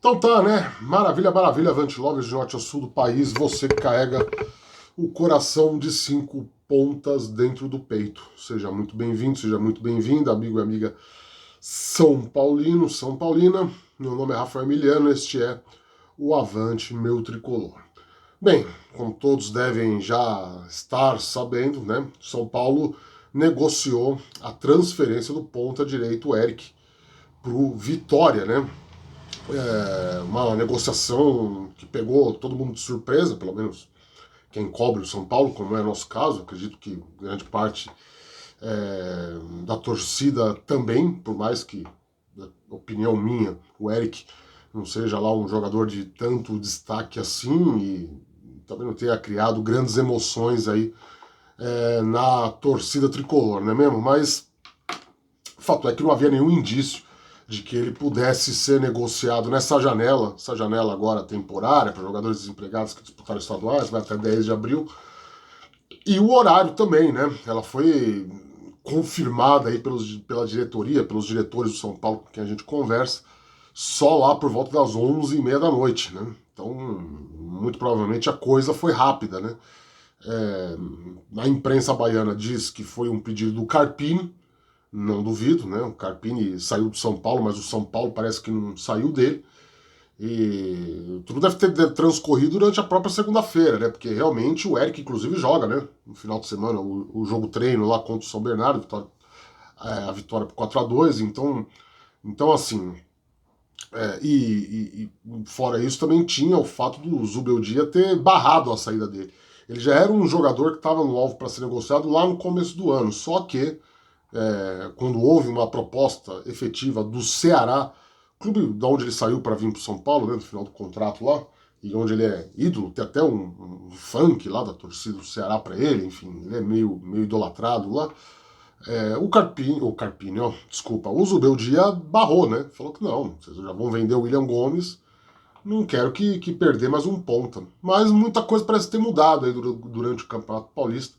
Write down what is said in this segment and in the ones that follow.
Então tá, né? Maravilha, maravilha, Avante Lovers de norte a sul do país, você que carrega o coração de 5 pontas dentro do peito. Seja muito bem-vindo, seja muito bem-vinda, amigo e amiga São Paulino, São Paulina. Meu nome é Rafael Emiliano, este é o Avante Meu Tricolor. Bem, como todos devem já estar sabendo, né? São Paulo negociou a transferência do ponta direito Eric pro Vitória, né? Uma negociação que pegou todo mundo de surpresa, pelo menos quem cobre o São Paulo, como é o nosso caso. Acredito que grande parte da torcida também, por mais que, na opinião minha, o Eric não seja lá um jogador de tanto destaque assim e também não tenha criado grandes emoções aí na torcida tricolor, não é mesmo? Mas o fato é que não havia nenhum indício de que ele pudesse ser negociado nessa janela. Essa janela agora temporária para jogadores desempregados que disputaram estaduais, vai até 10 de abril. E o horário também, né? Ela foi confirmada aí pela diretoria, pelos diretores do São Paulo com quem a gente conversa, só lá por volta das 11h30 da noite, né? Então, muito provavelmente a coisa foi rápida, né? A imprensa baiana diz que foi um pedido do Carpini, não duvido, né? O Carpini saiu do São Paulo, mas o São Paulo parece que não saiu dele. E tudo deve ter transcorrido durante a própria segunda-feira, né? Porque realmente o Eric, inclusive, joga, né? No final de semana, o jogo treino lá contra o São Bernardo, a vitória por 4-2. Então assim, fora isso também tinha o fato do Zubeldia ter barrado a saída dele. Ele já era um jogador que estava no alvo para ser negociado lá no começo do ano, só que quando houve uma proposta efetiva do Ceará, clube de onde ele saiu para vir para São Paulo, né, no final do contrato lá, e onde ele é ídolo, tem até um funk lá da torcida do Ceará para ele, enfim, ele é meio idolatrado lá. O Zubeldia barrou, né? Falou que não, vocês já vão vender o William Gomes, não quero que perder mais um ponta. Mas muita coisa parece ter mudado aí durante o Campeonato Paulista,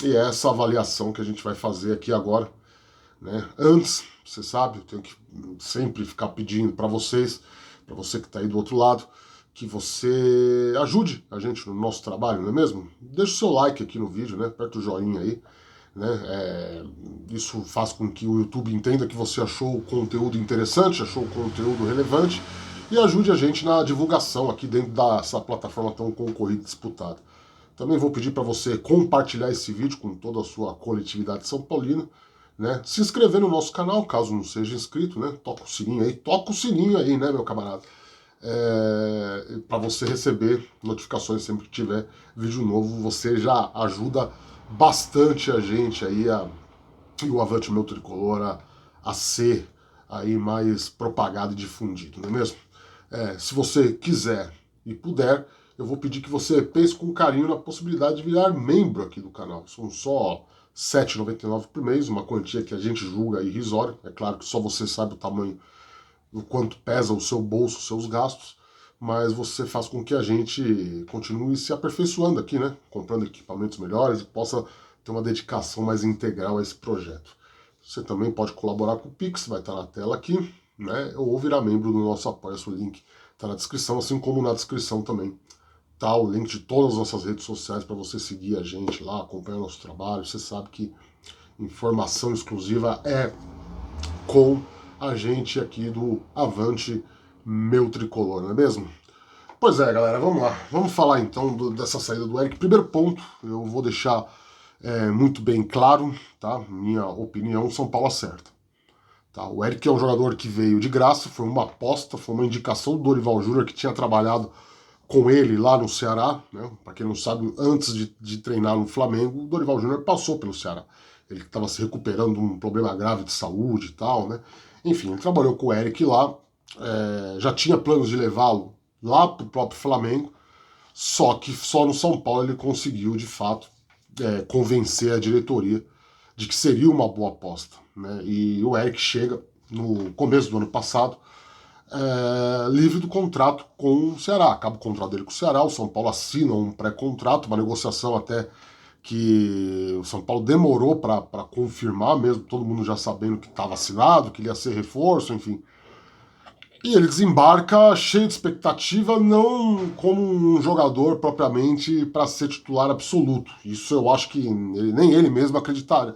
e é essa avaliação que a gente vai fazer aqui agora, né? Antes, você sabe, eu tenho que sempre ficar pedindo para vocês, para você que está aí do outro lado, que você ajude a gente no nosso trabalho, não é mesmo? Deixa o seu like aqui no vídeo, né? Aperta o joinha aí, né? Isso faz com que o YouTube entenda que você achou o conteúdo interessante, achou o conteúdo relevante, e ajude a gente na divulgação aqui dentro dessa plataforma tão concorrida e disputada. Também vou pedir para você compartilhar esse vídeo com toda a sua coletividade são paulina, né? Se inscrever no nosso canal, caso não seja inscrito, né? Toca o sininho aí, né, meu camarada? Para você receber notificações sempre que tiver vídeo novo. Você já ajuda bastante a gente aí, e o Avante Meu Tricolor a ser aí mais propagado e difundido, não é mesmo? Se você quiser e puder, eu vou pedir que você pense com carinho na possibilidade de virar membro aqui do canal. São só R$ 7,99 por mês, uma quantia que a gente julga irrisória. É claro que só você sabe o tamanho, o quanto pesa o seu bolso, os seus gastos, mas você faz com que a gente continue se aperfeiçoando aqui, né? Comprando equipamentos melhores e possa ter uma dedicação mais integral a esse projeto. Você também pode colaborar com o Pix, vai estar na tela aqui, né? Ou virar membro do nosso Apoia-se, o link está na descrição, assim como na descrição também tá o link de todas as nossas redes sociais para você seguir a gente lá, acompanhar nosso trabalho. Você sabe que informação exclusiva é com a gente aqui do Avante Meu Tricolor, não é mesmo? Pois é, galera, vamos lá. Vamos falar então dessa saída do Eric. Primeiro ponto, eu vou deixar muito bem claro, tá? Minha opinião, São Paulo acerta. Tá? O Eric é um jogador que veio de graça, foi uma aposta, foi uma indicação do Dorival Júnior, que tinha trabalhado com ele lá no Ceará, né? Para quem não sabe, antes de treinar no Flamengo, o Dorival Júnior passou pelo Ceará. Ele estava se recuperando de um problema grave de saúde e tal, né? Enfim, ele trabalhou com o Eric lá, já tinha planos de levá-lo lá para o próprio Flamengo, só que só no São Paulo ele conseguiu, de fato, convencer a diretoria de que seria uma boa aposta, né? E o Eric chega no começo do ano passado, livre do contrato com o Ceará. Acaba o contrato dele com o Ceará, o São Paulo assina um pré-contrato, uma negociação até que o São Paulo demorou para confirmar, mesmo todo mundo já sabendo que estava assinado, que ele ia ser reforço, enfim. E ele desembarca cheio de expectativa, não como um jogador propriamente para ser titular absoluto. Isso eu acho que nem ele mesmo acreditava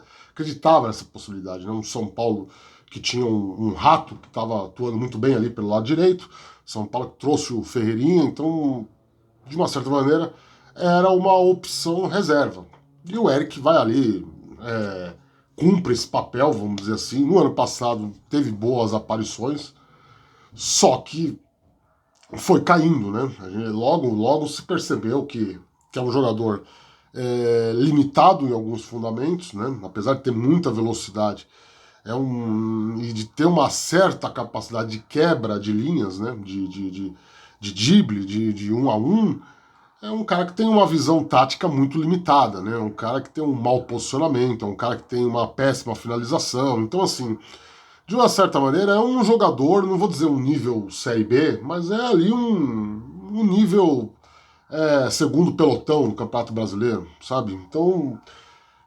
nessa possibilidade. Né? Um São Paulo que tinha um rato que estava atuando muito bem ali pelo lado direito, São Paulo que trouxe o Ferreirinha, então, de uma certa maneira, era uma opção reserva. E o Eric vai ali, cumpre esse papel, vamos dizer assim. No ano passado teve boas aparições, só que foi caindo, né? Logo se percebeu que é um jogador limitado em alguns fundamentos, né? Apesar de ter muita velocidade, e de ter uma certa capacidade de quebra de linhas, né? De drible, de um a um. É um cara que tem uma visão tática muito limitada, né? Um cara que tem um mau posicionamento, é um cara que tem uma péssima finalização. Então, assim, de uma certa maneira, é um jogador, não vou dizer um nível Série B, mas é ali um nível segundo pelotão no Campeonato Brasileiro, sabe? Então,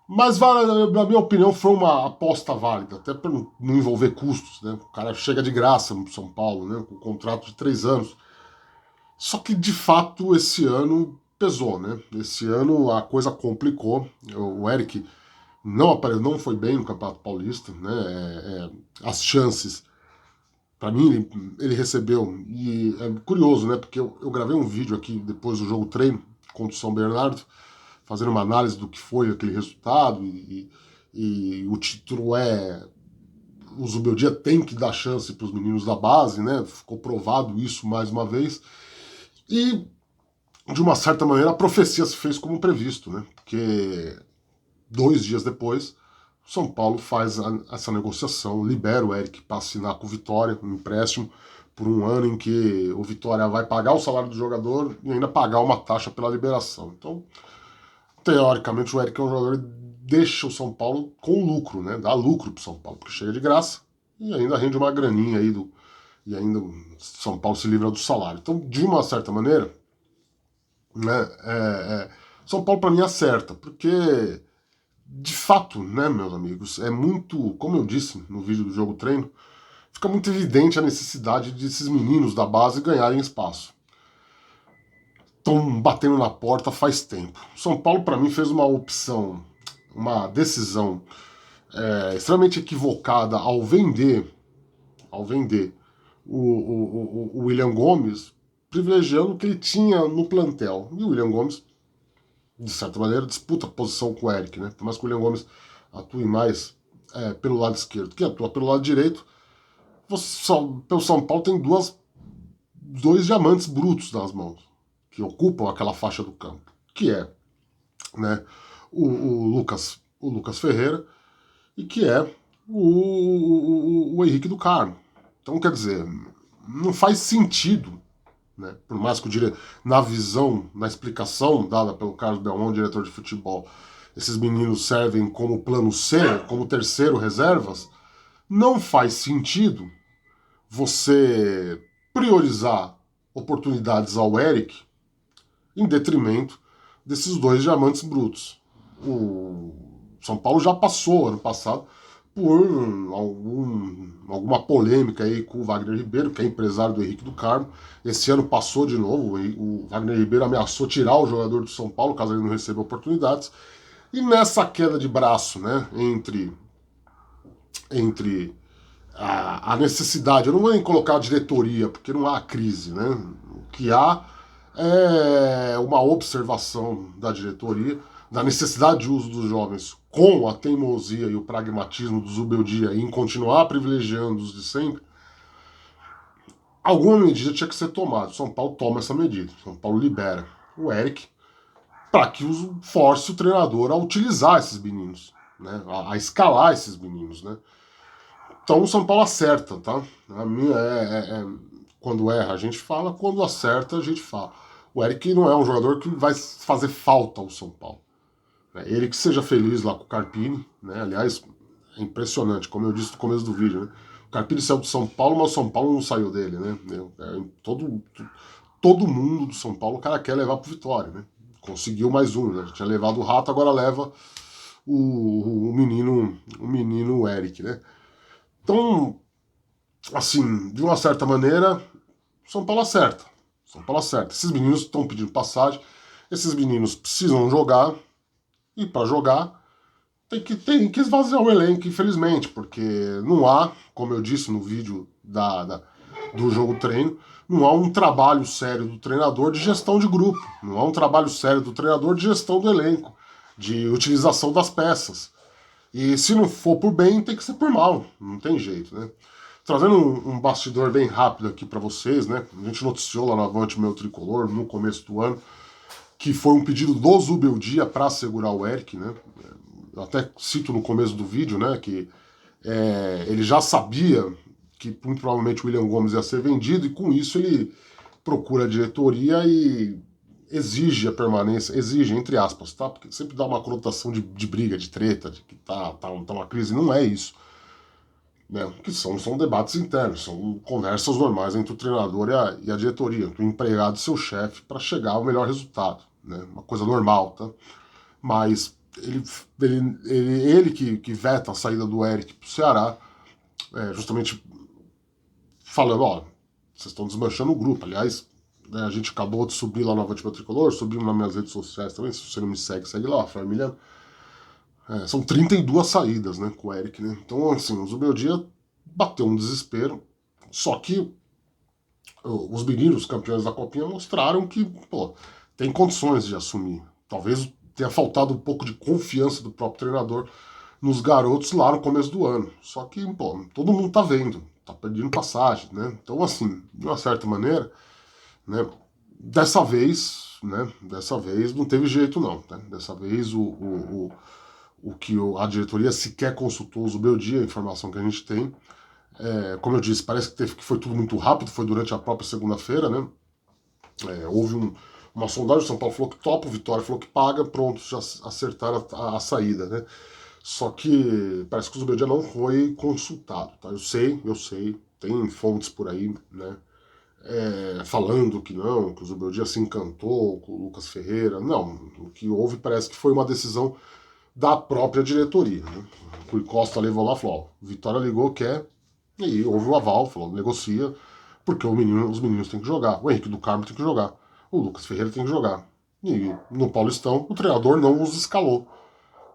mas na minha opinião foi uma aposta válida, até para não envolver custos, né? O cara chega de graça no São Paulo, né? Com um contrato de 3 anos. Só que de fato esse ano pesou, né? Esse ano a coisa complicou. O Eric não foi bem no Campeonato Paulista, né? As chances, para mim, ele recebeu. E é curioso, né? Porque eu gravei um vídeo aqui depois do jogo treino contra o São Bernardo, fazendo uma análise do que foi aquele resultado. E o título é. O Zubeldia tem que dar chance para os meninos da base, né? Ficou provado isso mais uma vez. E, de uma certa maneira, a profecia se fez como previsto, né? Porque 2 dias depois, São Paulo faz essa negociação, libera o Eric para assinar com o Vitória, um empréstimo por um ano em que o Vitória vai pagar o salário do jogador e ainda pagar uma taxa pela liberação. Então, teoricamente, o Eric é um jogador que deixa o São Paulo com lucro, né? Dá lucro pro São Paulo, porque chega de graça e ainda rende uma graninha aí e ainda o São Paulo se livra do salário. Então, de uma certa maneira, né, São Paulo para mim acerta, porque de fato, né, meus amigos, é muito, como eu disse no vídeo do jogo treino, fica muito evidente a necessidade desses meninos da base ganharem espaço. Estão batendo na porta faz tempo. São Paulo, para mim, fez uma opção, uma decisão extremamente equivocada ao vender o William Gomes, privilegiando o que ele tinha no plantel. E o William Gomes, de certa maneira, disputa a posição com o Eric, né? Por mais que o William Gomes atue mais pelo lado esquerdo, que atua pelo lado direito, pelo São Paulo tem dois diamantes brutos nas mãos, que ocupam aquela faixa do campo, que é, né, o Lucas Ferreira e que é o Henrique do Carmo. Então, quer dizer, não faz sentido, né, por mais que na visão, na explicação dada pelo Carlos Belmont, diretor de futebol, esses meninos servem como plano C, como terceiro reservas, não faz sentido você priorizar oportunidades ao Eric em detrimento desses dois diamantes brutos. O São Paulo já passou ano passado por alguma polêmica aí com o Wagner Ribeiro, que é empresário do Henrique do Carmo. Esse ano passou de novo, o Wagner Ribeiro ameaçou tirar o jogador do São Paulo caso ele não receba oportunidades. E nessa queda de braço, né, entre a necessidade, eu não vou nem colocar a diretoria, porque não há crise, né? O que há é uma observação da diretoria da necessidade de uso dos jovens com a teimosia e o pragmatismo do Zubeldia em continuar privilegiando os de sempre. Alguma medida tinha que ser tomada. São Paulo toma essa medida. São Paulo libera o Eric para que force o treinador a utilizar esses meninos, né? A escalar esses meninos, né? Então o São Paulo acerta, tá? A minha quando erra a gente fala, quando acerta a gente fala. O Eric não é um jogador que vai fazer falta ao São Paulo. Ele que seja feliz lá com o Carpini, né? Aliás, é impressionante, como eu disse no começo do vídeo, né? O Carpini saiu do São Paulo, mas o São Paulo não saiu dele, né? Todo mundo do São Paulo o cara quer levar pro Vitória, né? Conseguiu mais um, né? Tinha levado o Rato, agora leva o menino Eric, né? Então, assim, de uma certa maneira, São Paulo acerta. São Paulo acerta. Esses meninos estão pedindo passagem, esses meninos precisam jogar, e para jogar tem que esvaziar o elenco, infelizmente, porque não há, como eu disse no vídeo do jogo treino, não há um trabalho sério do treinador de gestão de grupo, não há um trabalho sério do treinador de gestão do elenco, de utilização das peças. E se não for por bem, tem que ser por mal, não tem jeito, né? Trazendo um bastidor bem rápido aqui para vocês, né? A gente noticiou lá no Avante Meu Tricolor, no começo do ano, que foi um pedido do Zubeldia para segurar o Eric, né? Eu até cito no começo do vídeo, né, que ele já sabia que muito provavelmente o William Gomes ia ser vendido, e com isso ele procura a diretoria e exige a permanência, exige, entre aspas, tá? Porque sempre dá uma conotação de briga, de treta, de que tá uma crise, não é isso. Né? Que são debates internos, são conversas normais entre o treinador e a diretoria, entre o empregado e seu chefe, para chegar ao melhor resultado. Né? Uma coisa normal, tá? Mas ele que veta a saída do Eric pro Ceará, justamente falando, ó, vocês estão desmanchando o grupo. Aliás, né, a gente acabou de subir lá no Avante Meu Tricolor, subimos nas minhas redes sociais também, se você não me segue, segue lá, família. São 32 saídas, né, com o Eric, né? Então, assim, o Zubeldia bateu um desespero, só que os meninos campeões da Copinha mostraram que, pô, tem condições de assumir. Talvez tenha faltado um pouco de confiança do próprio treinador nos garotos lá no começo do ano. Só que, pô, todo mundo tá vendo, tá perdendo passagem, né? Então, assim, de uma certa maneira, né, dessa vez não teve jeito não, né? Dessa vez o que a diretoria sequer consultou o Zubeldia, a informação que a gente tem. Como eu disse, parece que foi tudo muito rápido, foi durante a própria segunda-feira, né? Houve uma sondagem, o São Paulo falou que topa, o Vitória falou que paga, pronto, já acertaram a saída, né? Só que parece que o Zubeldia não foi consultado, tá? Eu sei, tem fontes por aí, né? Falando que não, que o Zubeldia se encantou com o Lucas Ferreira. Não, o que houve parece que foi uma decisão da própria diretoria, né? O Rui Costa levou lá e falou, ó, Vitória ligou, quer, e aí houve o aval, falou, negocia, porque os meninos têm que jogar, o Henrique do Carmo tem que jogar, o Lucas Ferreira tem que jogar. E no Paulistão, o treinador não os escalou,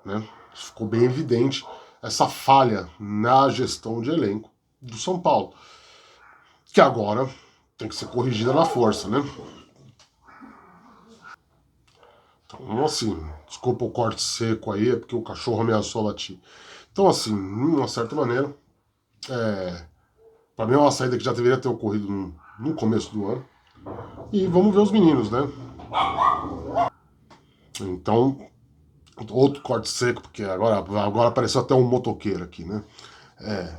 né? Ficou bem evidente essa falha na gestão de elenco do São Paulo, que agora tem que ser corrigida na força, né? Então, assim, desculpa o corte seco aí, é porque o cachorro ameaçou latir. Então, assim, de uma certa maneira, para mim é uma saída que já deveria ter ocorrido no começo do ano. E vamos ver os meninos, né? Então, outro corte seco, porque agora apareceu até um motoqueiro aqui, né?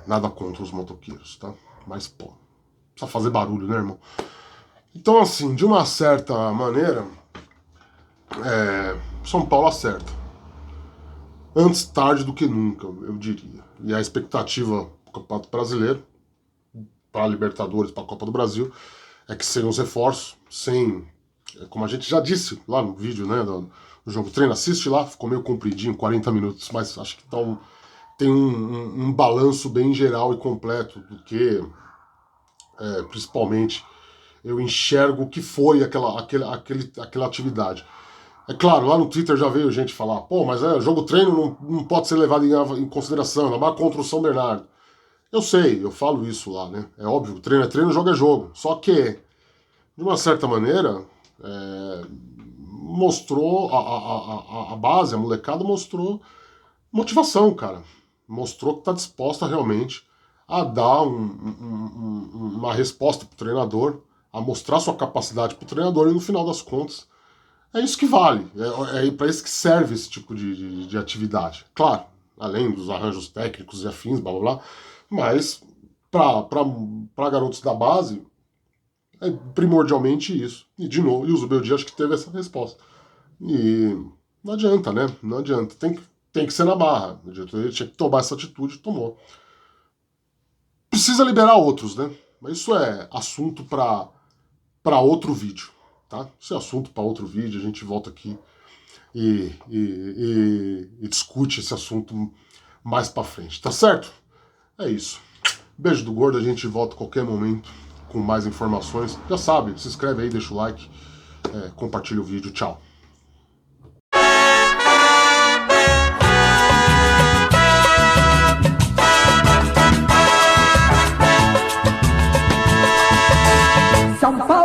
Nada contra os motoqueiros, tá? Mas, pô, precisa fazer barulho, né, irmão? Então, assim, de uma certa maneira, São Paulo acerta. Antes tarde do que nunca, eu diria. E a expectativa do Campeonato Brasileiro, para a Libertadores, para a Copa do Brasil, é que seriam os reforços, sem, como a gente já disse lá no vídeo, né, do jogo treino, assiste lá, ficou meio compridinho, 40 minutos, mas acho que tem um balanço bem geral e completo do que, principalmente, eu enxergo o que foi aquela atividade. É claro, lá no Twitter já veio gente falar, pô, mas jogo treino não pode ser levado em consideração, ainda mais contra o São Bernardo. Eu sei, eu falo isso lá, né? É óbvio, treino é treino, jogo é jogo. Só que, de uma certa maneira, mostrou, a base, a molecada mostrou motivação, cara. Mostrou que tá disposta realmente a dar uma resposta pro treinador, a mostrar sua capacidade pro treinador, e no final das contas, é isso que vale. É para isso que serve esse tipo de atividade. Claro, além dos arranjos técnicos e afins, blá blá blá, mas para garotos da base, é primordialmente isso. E de novo, e o Zubeldia acho que teve essa resposta. E não adianta, né? Não adianta. Tem que ser na barra. A diretoria tinha que tomar essa atitude, tomou. Precisa liberar outros, né? Mas isso é assunto para outro vídeo, tá? Isso é assunto para outro vídeo, a gente volta aqui e discute esse assunto mais para frente, tá certo? É isso. Beijo do Gordo, a gente volta a qualquer momento com mais informações. Já sabe, se inscreve aí, deixa o like, compartilha o vídeo. Tchau. São Paulo.